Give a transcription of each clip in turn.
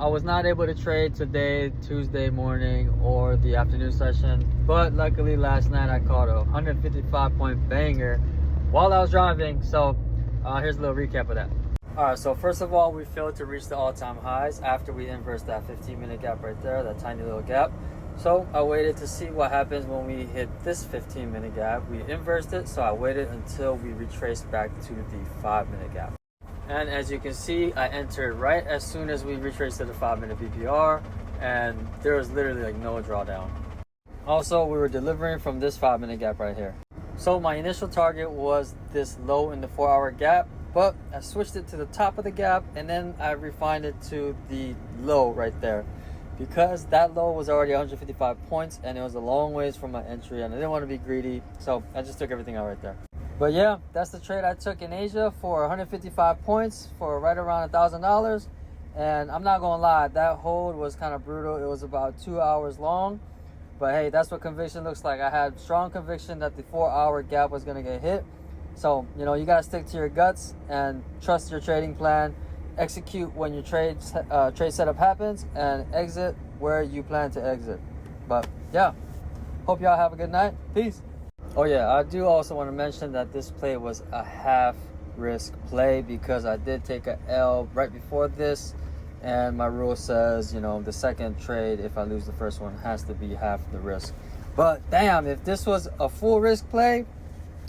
I was not able to trade today, Tuesday morning, or the afternoon session, but luckily last night I caught a 155 point banger while I was driving. So here's a little recap of that. All right, so first of all, we failed to reach the all-time highs after we inversed that 15-minute gap right there, that tiny little gap. So I waited to see what happens when we hit this 15-minute gap. We inversed it, so I waited until we retraced back to the 5-minute gap. And as you can see, I entered right as soon as we retraced to the 5-minute PPR, and there was literally like no drawdown. Also, we were delivering from this 5-minute gap right here. So my initial target was this low in the 4-hour gap, but I switched it to the top of the gap, and then I refined it to the low right there, because that low was already 155 points and it was a long ways from my entry, and I didn't want to be greedy, so I just took everything out right there. But yeah, that's the trade I took in Asia for 155 points for right around $1,000. And I'm not gonna lie, that hold was kind of brutal. It was about 2 hours long, but hey, that's what conviction looks like. I had strong conviction that the 4-hour gap was gonna get hit. So, you know, you gotta stick to your guts and trust your trading plan. Execute when your trade setup happens, and exit where you plan to exit. But yeah, hope y'all have a good night. Peace. Oh yeah, I do also want to mention that this play was a half risk play, because I did take a L right before this, and my rule says, you know, the second trade, if I lose the first one, has to be half the risk. But damn, if this was a full risk play,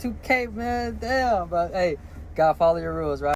2K, man, damn. But hey, gotta follow your rules, right?